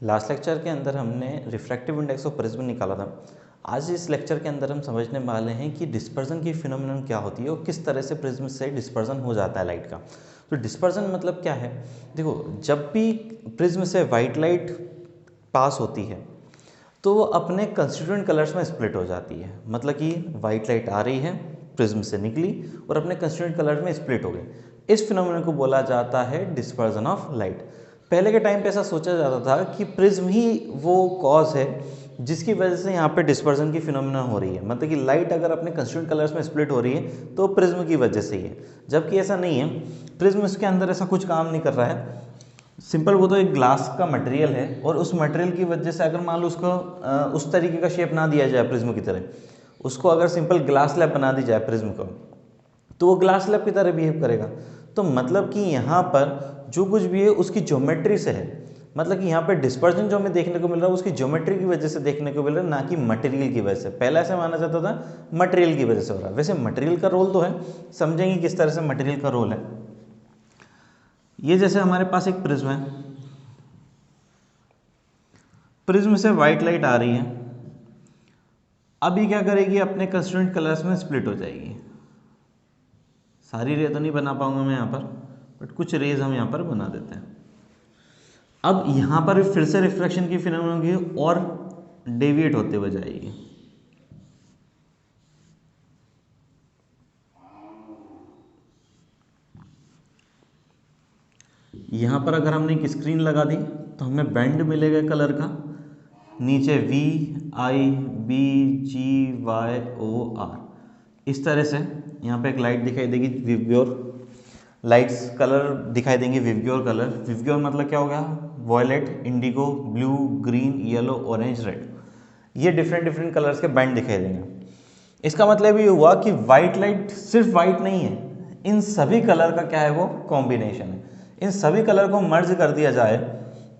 Last lecture के अंदर हमने रिफ्रैक्टिव इंडेक्स ऑफ प्रिज्म निकाला था। आज इस लेक्चर के अंदर हम समझने वाले हैं कि डिस्पर्जन की फिनोमिनन क्या होती है और किस तरह से प्रिज्म से डिस्पर्जन हो जाता है लाइट का। तो डिस्पर्जन मतलब क्या है? देखो, जब भी प्रिज्म से वाइट लाइट पास होती है तो वो अपने कंस्टिट्यूएंट कलर्स में स्प्लिट हो जाती है। मतलब कि वाइट लाइट आ रही है, प्रिज्म से निकली और अपने कंस्टिट्यूएंट कलर में स्प्लिट हो गई। इस फिनोमिनन को बोला जाता है डिस्पर्जन ऑफ लाइट। पहले के टाइम पे ऐसा सोचा जाता था कि प्रिज्म ही वो कॉज है जिसकी वजह से यहाँ पे डिस्पर्जन की फिनोमिना हो रही है। मतलब कि लाइट अगर अपने कंस्टिट्यूएंट कलर्स में स्प्लिट हो रही है तो प्रिज्म की वजह से ही है, जबकि ऐसा नहीं है। प्रिज्म इसके अंदर ऐसा कुछ काम नहीं कर रहा है। सिंपल, वो तो एक ग्लास का मटेरियल है और उस मटेरियल की वजह से अगर मान लो उसको उस तरीके का शेप ना दिया जाए प्रिज्म की तरह, उसको अगर सिंपल ग्लास स्लैब बना दी जाए प्रिज्म को, तो वो ग्लास स्लैब की तरह बिहेव करेगा। तो मतलब कि यहाँ पर जो कुछ भी है उसकी ज्योमेट्री से है। मतलब कि यहाँ पर डिस्पर्जन जो हमें देखने को मिल रहा है उसकी ज्योमेट्री की वजह से देखने को मिल रहा है, ना कि मटेरियल की वजह से। पहले ऐसे माना जाता था मटेरियल की वजह से हो रहा है। वैसे मटेरियल का रोल तो है, समझेंगे किस तरह से मटेरियल का रोल है। ये जैसे हमारे पास एक प्रिज्म है, प्रिज्म से वाइट लाइट आ रही है। अब ये क्या करेगी, अपने कंस्टिट्यूएंट कलर्स में स्प्लिट हो जाएगी। सारी रे तो नहीं बना पाऊंगा मैं यहाँ पर, बट कुछ रेज हम यहाँ पर बना देते हैं। अब यहाँ पर फिर से रिफ्रैक्शन की फिनोमिना होगी और डेविएट होते हुए जाएगी। यहाँ पर अगर हमने एक स्क्रीन लगा दी तो हमें बैंड मिलेगा कलर का, नीचे VIBGYOR इस तरह से। यहाँ पे एक लाइट दिखाई देगी विवग्योर, लाइट्स कलर दिखाई देंगे विवग्योर कलर। विवग्योर मतलब क्या हो गया? Violet, indigo, blue, green, yellow, orange, red. ये डिफरेंट डिफरेंट कलर्स के बैंड दिखाई देंगे। इसका मतलब ये हुआ कि वाइट लाइट सिर्फ वाइट नहीं है, इन सभी कलर का क्या है, वो कॉम्बिनेशन है। इन सभी कलर को मर्ज कर दिया जाए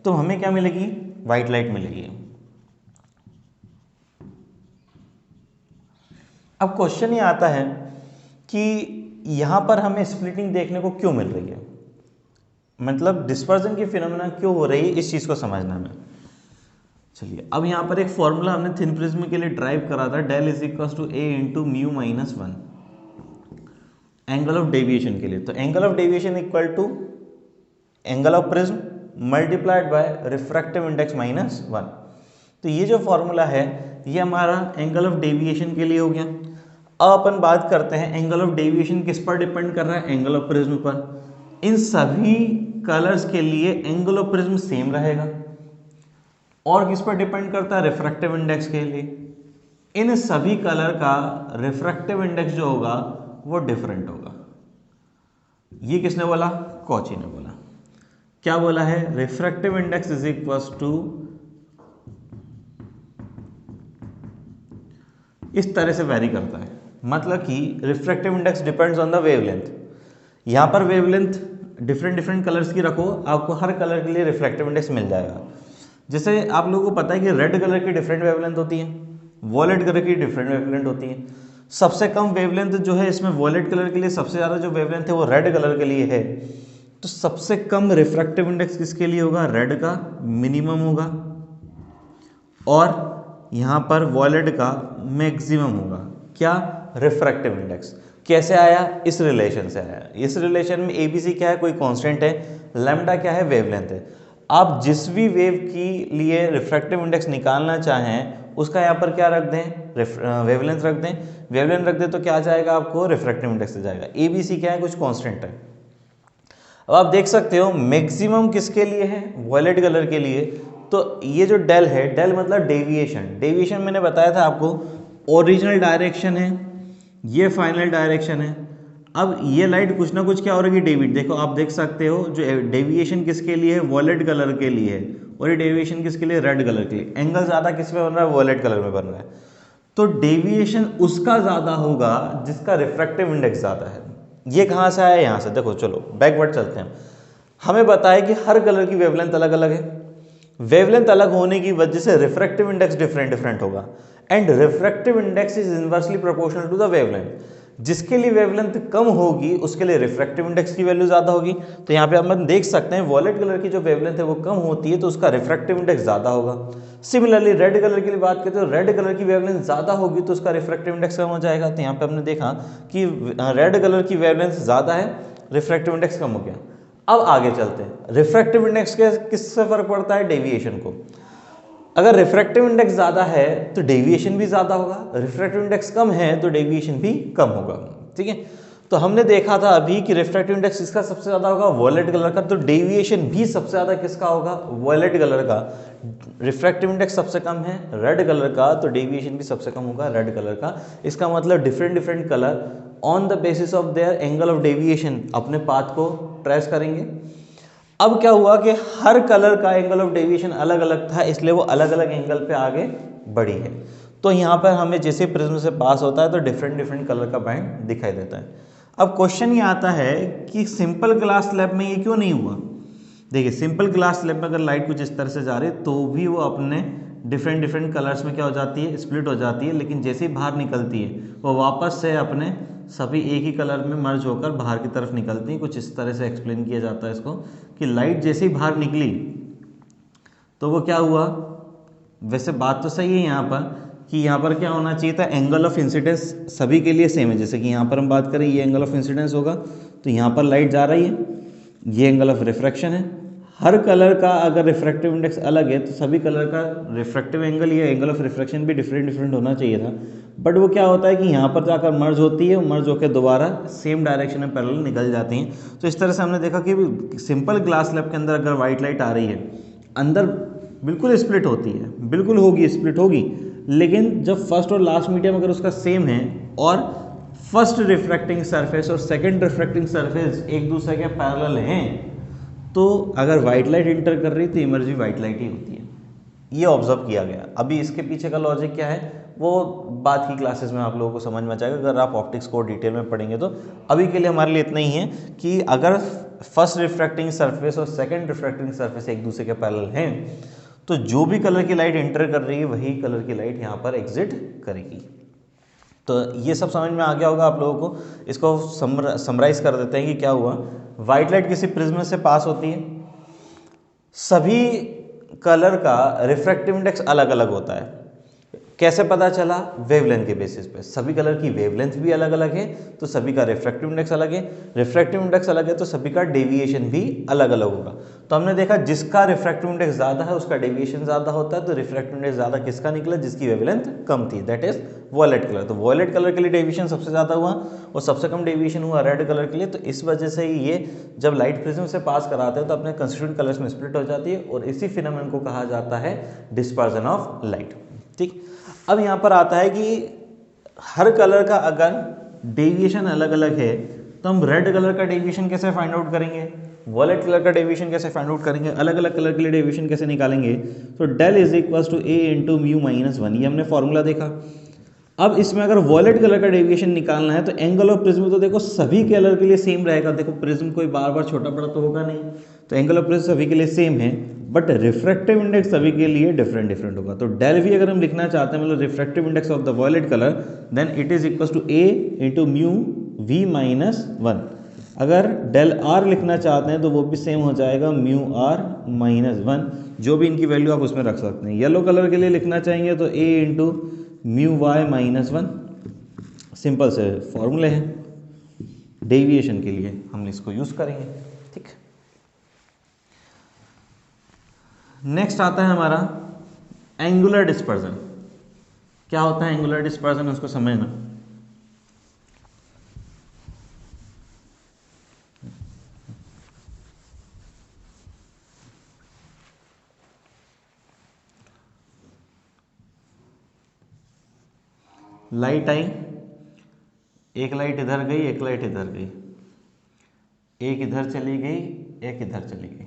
तो हमें क्या मिलेगी? वाइट लाइट मिलेगी। अब क्वेश्चन ये आता है कि यहाँ पर हमें स्प्लिटिंग देखने को क्यों मिल रही है, मतलब डिस्पर्जन की फिनोमिना क्यों हो रही है, इस चीज़ को समझना है। चलिए, अब यहाँ पर एक फॉर्मूला हमने थिन प्रिज्म के लिए ड्राइव करा था, del is equal to A into mu minus 1 angle of deviation के लिए। तो angle of deviation equal to angle of prism multiplied by refractive index minus 1। तो ये जो फॉर्मूला है ये हमारा एंगल ऑफ डेविएशन के लिए हो गया। अब अपन बात करते हैं एंगल ऑफ डेविएशन किस पर डिपेंड कर रहा है? एंगल ऑफ प्रिज्म पर। इन सभी कलर्स के लिए एंगल ऑफ प्रिज्म सेम रहेगा। और किस पर डिपेंड करता है? रिफ्रैक्टिव इंडेक्स के लिए। इन सभी कलर का रिफ्रैक्टिव इंडेक्स जो होगा वो डिफरेंट होगा। ये किसने बोला? कॉची ने बोला। क्या बोला है? Refractive index is equal to, इस तरह से वेरी करता है। मतलब कि refractive index depends on the wavelength. यहाँ पर वेवलेंथ डिफरेंट डिफरेंट कलर्स की रखो, आपको हर कलर के लिए रिफ्रैक्टिव इंडेक्स मिल जाएगा। जैसे आप लोगों को पता है कि रेड कलर की डिफरेंट वेवलेंथ होती है, वॉयलेट कलर की डिफरेंट वेवलेंथ होती है। सबसे कम वेवलेंथ जो है इसमें वॉयलेट कलर के लिए, सबसे ज़्यादा जो वेवलेंथ है वो रेड कलर के लिए है। तो सबसे कम रिफ्रैक्टिव इंडेक्स किसके लिए होगा? रेड का मिनिमम होगा और यहाँ पर वॉयलेट का मैक्सिमम होगा। क्या? Refractive index. कैसे आया? इस रिलेशन से आया। इस रिलेशन में ABC क्या है? कोई कांस्टेंट है। लैम्डा क्या है? वेवलेंथ है। आप जिस भी वेव की लिए रिफ्रैक्टिव इंडेक्स निकालना चाहें उसका यहाँ पर क्या रख दें? वेवलेंथ रख दें। वेवलेंथ रख दें तो क्या आ जाएगा आपको? रिफ्रैक्टिव इंडेक्स से जाएगा। ABC क्या है? कुछ कांस्टेंट है। अब आप देख सकते हो मैक्सिमम किसके लिए है? वॉयलेट कलर के लिए। तो ये जो डेल है, डेल मतलब डेविएशन। डेविएशन मैंने बताया था आपको, ओरिजिनल डायरेक्शन है, ये फाइनल डायरेक्शन है। अब ये लाइट कुछ ना कुछ क्या हो रही है? डेविएट। देखो, आप देख सकते हो जो डेविएशन किसके लिए है? वॉयलेट कलर के लिए है। और ये डेविएशन किसके लिए? रेड कलर के लिए। एंगल ज़्यादा किस में बन रहा है? वॉयलेट कलर में बन रहा है। तो डेविएशन उसका ज़्यादा होगा जिसका रिफ्रैक्टिव इंडेक्स ज़्यादा है। ये कहाँ से आया? यहाँ से। देखो, चलो बैकवर्ड चलते हैं। हमें बताया कि हर कलर की वेवलेंथ अलग अलग है। वेवलेंथ अलग होने की वजह से रिफ्रैक्टिव इंडेक्स डिफरेंट डिफरेंट होगा। And refractive index is inversely proportional to the wavelength. जिसके लिए वेवलेंथ कम होगी उसके लिए रिफ्रैक्टिव इंडेक्स की वैल्यू ज़्यादा होगी। तो यहाँ पे हम देख सकते हैं वॉयलेट कलर की जो वेवलेंथ है वो कम होती है तो उसका रिफ्रैक्टिव इंडेक्स ज़्यादा होगा। सिमिलरली रेड कलर के लिए बात करते हैं तो रेड कलर की वेवलेंथ ज़्यादा होगी तो उसका रिफ्रैक्टिव इंडेक्स कम हो जाएगा। तो यहाँ पे हमने देखा कि रेड कलर की वेवलेंथ ज़्यादा है, रिफ्रैक्टिव इंडेक्स कम हो गया। अब आगे चलते हैं, रिफ्रैक्टिव इंडेक्स के किससे फर्क पड़ता है? डेविएशन को। अगर रिफ्रैक्टिव इंडेक्स ज़्यादा है तो डेविएशन भी ज़्यादा होगा, रिफ्रैक्टिव इंडेक्स कम है तो डेविएशन भी कम होगा। ठीक है, तो हमने देखा था अभी कि रिफ्रैक्टिव इंडेक्स किसका सबसे ज़्यादा होगा? वॉयलेट कलर का। तो डेविएशन भी सबसे ज़्यादा किसका होगा? वॉयलेट कलर का। रिफ्रैक्टिव इंडेक्स सबसे कम है रेड कलर का, तो डेविएशन भी सबसे कम होगा रेड कलर का। इसका मतलब different different colour on the basis of their angle of deviation अपने पाथ को ट्रेस करेंगे। अब क्या हुआ कि हर कलर का एंगल ऑफ डेविएशन अलग अलग था, इसलिए वो अलग अलग एंगल पे आगे बढ़ी है। तो यहाँ पर हमें जैसे प्रिज्म से पास होता है तो डिफरेंट डिफरेंट कलर का बैंड दिखाई देता है। अब क्वेश्चन ये आता है कि सिंपल ग्लास स्लैब में ये क्यों नहीं हुआ? देखिए, सिंपल ग्लास स्लैब में अगर लाइट कुछ इस तरह से जा रही है तो भी वो अपने डिफरेंट डिफरेंट कलर्स में क्या हो जाती है? स्प्लिट हो जाती है। लेकिन जैसे ही बाहर निकलती है वो वापस से अपने सभी एक ही कलर में मर्ज होकर बाहर की तरफ निकलती है। कुछ इस तरह से एक्सप्लेन किया जाता है इसको कि लाइट जैसे ही बाहर निकली तो वो क्या हुआ? वैसे बात तो सही है यहाँ पर कि यहाँ पर क्या होना चाहिए था? एंगल ऑफ इंसिडेंस सभी के लिए सेम है। जैसे कि यहाँ पर हम बात करें ये एंगल ऑफ इंसिडेंस होगा तो यहाँ पर लाइट जा रही है, ये एंगल ऑफ रिफ्रैक्शन है। हर कलर का अगर रिफ्रैक्टिव इंडेक्स अलग है तो सभी कलर का रिफ्रैक्टिव एंगल या एंगल ऑफ रिफ्रैक्शन भी डिफरेंट डिफरेंट होना चाहिए था। बट वो क्या होता है कि यहाँ पर जाकर मर्ज होती है, मर्ज होकर दोबारा सेम डायरेक्शन में पैरेलल निकल जाती हैं। तो इस तरह से हमने देखा कि सिंपल ग्लास स्लैब के अंदर अगर वाइट लाइट आ रही है, अंदर बिल्कुल स्प्लिट होती है, बिल्कुल होगी, स्प्लिट होगी। लेकिन जब फर्स्ट और लास्ट मीडियम अगर उसका सेम है और फर्स्ट रिफ्रैक्टिंग सरफेस और सेकंड रिफ्रैक्टिंग सरफेस एक दूसरे के पैरेलल हैं तो अगर वाइट लाइट इंटर कर रही तो इमर्ज भी वाइट लाइट ही होती है। ये ऑब्जर्व किया गया। अभी इसके पीछे का लॉजिक क्या है वो बाद की क्लासेस में आप लोगों को समझ में आ जाएगा अगर आप ऑप्टिक्स को डिटेल में पढ़ेंगे तो। अभी के लिए हमारे लिए इतना ही है कि अगर फर्स्ट रिफ्रैक्टिंग सरफेस और सेकंड रिफ्रैक्टिंग सरफेस एक दूसरे के पैरेलल हैं तो जो भी कलर की लाइट एंटर कर रही है वही कलर की लाइट यहाँ पर एग्जिट करेगी। तो ये सब समझ में आ गया होगा आप लोगों को। इसको समराइज कर देते हैं कि क्या हुआ। वाइट लाइट किसी प्रिज्म से पास होती है, सभी कलर का रिफ्रैक्टिव इंडेक्स अलग अलग होता है। कैसे पता चला? वेवलेंथ के बेसिस पे। सभी कलर की वेवलेंथ भी अलग अलग है तो सभी का रिफ्रैक्टिव इंडेक्स अलग है, रिफ्रैक्टिव इंडेक्स अलग है तो सभी का डेविएशन भी अलग अलग होगा। तो हमने देखा जिसका रिफ्रैक्टिव इंडेक्स ज़्यादा है उसका डेविएशन ज़्यादा होता है। तो रिफ्रैक्टिव इंडेक्स ज़्यादा किसका निकला? जिसकी वेवलेंथ कम थी, दैट इज वॉयलेट कलर। तो वॉयलेट कलर के लिए डेविएशन सबसे ज़्यादा हुआ और सबसे कम डेविएशन हुआ रेड कलर के लिए। तो इस वजह से ये जब लाइट प्रिज्म से पास कराते हैं तो अपने कंस्टिट्यूएंट कलर्स में स्प्लिट हो जाती है और इसी फिनोमेनन को कहा जाता है डिस्पर्जन ऑफ लाइट। ठीक, अब यहाँ पर आता है कि हर कलर का अगर डेविएशन अलग अलग है तो हम रेड कलर का डेविएशन कैसे फाइंड आउट करेंगे, वॉयलेट कलर का डेविएशन कैसे फाइंड आउट करेंगे, अलग अलग कलर के लिए डेविएशन कैसे निकालेंगे? तो del is equals to A into mu minus 1, ये हमने फॉर्मूला देखा। अब इसमें अगर वॉयलेट कलर का डेविएशन निकालना है तो एंगल ऑफ प्रिज्म तो देखो सभी कलर के लिए सेम रहेगा। देखो प्रिज्म कोई बार बार छोटा बड़ा तो होगा नहीं, तो एंगल ऑफ प्रिज्म सभी के लिए सेम है, बट रिफ्रैक्टिव इंडेक्स सभी के लिए डिफरेंट डिफरेंट होगा। तो डेल वी अगर हम लिखना चाहते हैं मतलब refractive index of the violet colour, then it is equal to A into mu v minus 1। अगर डेल आर लिखना चाहते हैं तो वो भी सेम हो जाएगा म्यू आर माइनस 1। जो भी इनकी वैल्यू आप उसमें रख सकते हैं। येलो कलर के लिए लिखना चाहेंगे तो a into mu y minus 1। Simple से फॉर्मूले हैं डेविएशन के लिए, हम इसको यूज करेंगे। ठीक, नेक्स्ट आता है हमारा एंगुलर डिस्पर्जन। क्या होता है एंगुलर डिस्पर्जन, उसको समझना। लाइट आई, एक लाइट इधर गई, एक लाइट इधर गई, एक इधर चली गई, एक इधर चली गई।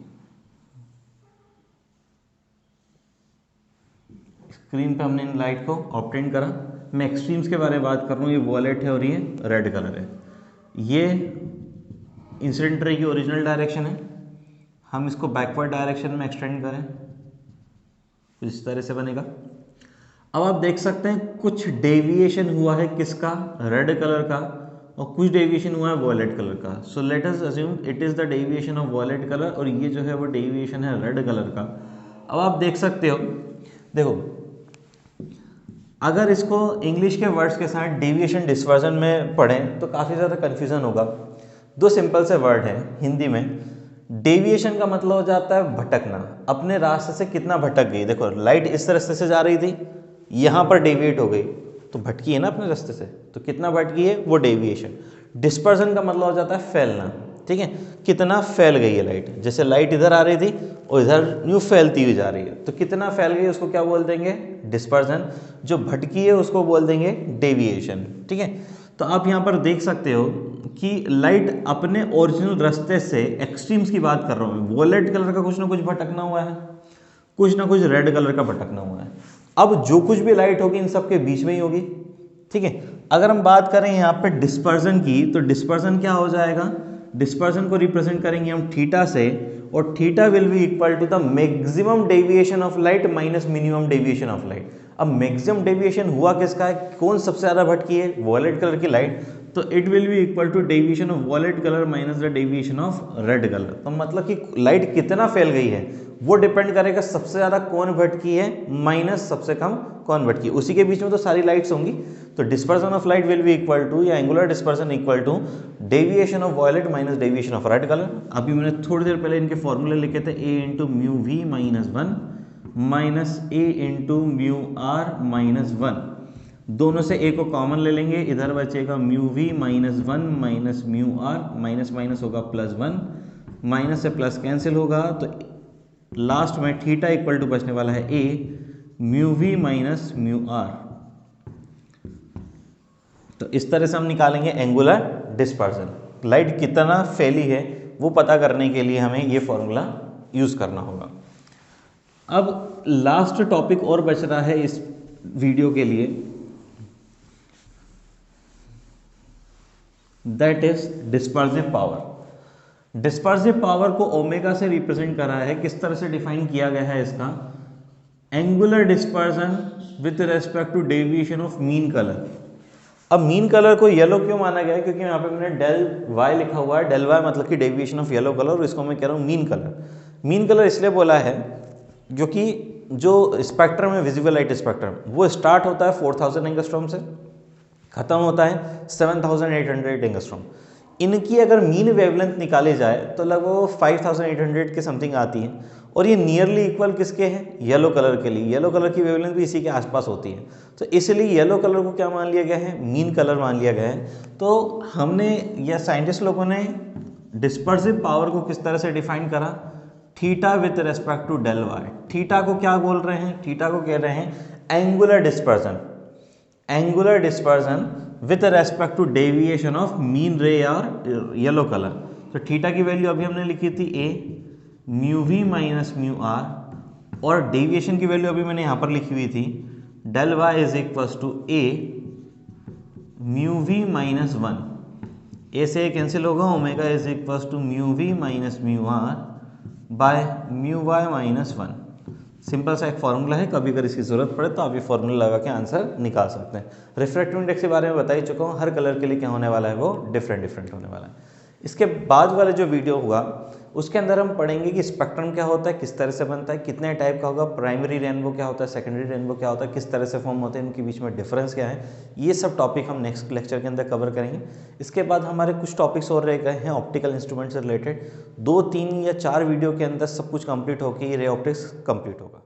स्क्रीन पे हमने इन लाइट को ऑब्टेन करा। मैं एक्सट्रीम्स के बारे में बात कर रहा हूँ, ये वॉयलेट है और ये रेड कलर है। ये इंसिडेंट रे की ओरिजिनल डायरेक्शन है। हम इसको बैकवर्ड डायरेक्शन में एक्सटेंड करें तो इस तरह से बनेगा। अब आप देख सकते हैं कुछ डेविएशन हुआ है किसका? रेड कलर का। और कुछ डेविएशन हुआ है वॉयलेट कलर का। So let us assume it is the deviation of violet colour और ये जो है वो डेविएशन है रेड कलर का। अब आप देख सकते हो, देखो अगर इसको इंग्लिश के वर्ड्स के साथ डेविएशन डिस्पर्जन में पढ़ें तो काफ़ी ज़्यादा कन्फ्यूज़न होगा। दो सिंपल से वर्ड हैं हिंदी में। डेविएशन का मतलब हो जाता है भटकना, अपने रास्ते से कितना भटक गई। देखो लाइट इस रास्ते से जा रही थी, यहाँ पर डेविएट हो गई तो भटकी है ना अपने रास्ते से, तो कितना भटकी है वो डेविएशन। डिस्पर्जन का मतलब हो जाता है फैलना, ठीक है, कितना फैल गई है लाइट। जैसे लाइट इधर आ रही थी और इधर यूँ फैलती हुई जा रही है, तो कितना फैल गई उसको क्या बोल देंगे, डिस्पर्जन। जो भटकी है उसको बोल देंगे डेविएशन, ठीक है। तो आप यहाँ पर देख सकते हो कि लाइट अपने ओरिजिनल रास्ते से, एक्सट्रीम्स की बात कर रहा हूँ मैं, वॉयलेट कलर का कुछ ना कुछ भटकना हुआ है, कुछ ना कुछ रेड कलर का भटकना हुआ है। अब जो कुछ भी लाइट होगी इन सब के बीच में ही होगी, ठीक है। अगर हम बात करें यहाँ पे डिस्पर्जन की, तो डिस्पर्जन क्या हो जाएगा, डिस्पर्जन को रिप्रेजेंट करेंगे हम थीटा से, और theta will be equal to the maximum deviation of light minus minimum deviation of light. अब मैक्सिमम डेविएशन हुआ किसका है, कौन सबसे ज़्यादा भटकी है, वॉयलेट कलर की लाइट, तो it will be equal to deviation of violet colour minus the deviation of red colour. तो मतलब कि लाइट कितना फैल गई है वो डिपेंड करेगा सबसे ज़्यादा कौन भटकी है माइनस सबसे कम कौन भटकी है, उसी के बीच में तो सारी लाइट्स होंगी। तो dispersion of light will be equal to, या angular dispersion equal to deviation of violet minus deviation of red colour. अभी मैंने थोड़ी देर पहले इनके फॉर्मूले लिखे थे, a into mu v minus one minus a into mu r minus one. दोनों से ए को कॉमन ले लेंगे, इधर बचेगा mu v minus one minus mu r, minus minus होगा प्लस वन, माइनस से प्लस कैंसिल होगा, तो लास्ट में थीटा इक्वल टू बचने वाला है a mu v minus mu r. तो इस तरह से हम निकालेंगे एंगुलर डिस्पर्जन। लाइट कितना फैली है वो पता करने के लिए हमें ये फॉर्मूला यूज करना होगा। अब लास्ट टॉपिक और बच रहा है इस वीडियो के लिए, that is dispersive power. Dispersive power को ओमेगा से रिप्रेजेंट करा है, किस तरह से डिफाइन किया गया है इसका, angular dispersion with respect to deviation of mean colour. अब मीन कलर को येलो क्यों माना गया है, क्योंकि यहाँ पे मैंने डेल वाई लिखा हुआ है, डेल वाई मतलब कि डेविएशन ऑफ येलो कलर, और इसको मैं कह रहा हूँ मीन कलर। मीन कलर इसलिए बोला है क्योंकि जो स्पेक्ट्रम है, विजिबल लाइट स्पेक्ट्रम, वो स्टार्ट होता है 4000 एंगस्ट्रॉम से, खत्म होता है 7800 एंगस्ट्रॉम। इनकी अगर मीन वेवलेंथ निकाली जाए तो लगभग 5800 के समथिंग आती है, और ये नियरली इक्वल किसके हैं, येलो कलर के लिए। येलो कलर की वेवलेंथ भी इसी के आसपास होती है, तो इसलिए येलो कलर को क्या मान लिया गया है, मीन कलर मान लिया गया है। तो हमने या साइंटिस्ट लोगों ने डिस्पर्सिव पावर को किस तरह से डिफाइन करा, theta with respect to del y. Theta को क्या बोल रहे हैं, थीटा को कह रहे हैं angular dispersion, angular dispersion with respect to deviation of mean ray or yellow colour. तो थीटा की वैल्यू अभी हमने लिखी थी a mu v minus mu r, और डेविएशन की वैल्यू अभी मैंने यहाँ पर लिखी हुई थी del y is equals to a mu v minus one. A से कैंसिल होगा, omega is equals to mu v minus mu r by mu y minus one. Simple सा एक फॉर्मूला है, कभी अगर इसकी जरूरत पड़े तो आप ये फॉर्मूला लगा के आंसर निकाल सकते हैं। रिफ्रैक्टिव इंडेक्स के बारे में बता ही चुका हूँ, हर कलर के लिए क्या होने वाला है, वो डिफरेंट होने वाला है। इसके बाद वाला जो वीडियो होगा उसके अंदर हम पढ़ेंगे कि स्पेक्ट्रम क्या होता है, किस तरह से बनता है, कितने टाइप का होगा, प्राइमरी रेनबो क्या होता है, सेकेंडरी रेनबो क्या होता है, किस तरह से फॉर्म होते हैं, इनके बीच में डिफरेंस क्या है, ये सब टॉपिक हम नेक्स्ट लेक्चर के अंदर कवर करेंगे। इसके बाद हमारे कुछ टॉपिक्स और रह गए हैं ऑप्टिकल इंस्ट्रूमेंट से रिलेटेड, 2, 3 या 4 वीडियो के अंदर सब कुछ कंप्लीट होकर ये रे ऑप्टिक्स कंप्लीट होगा।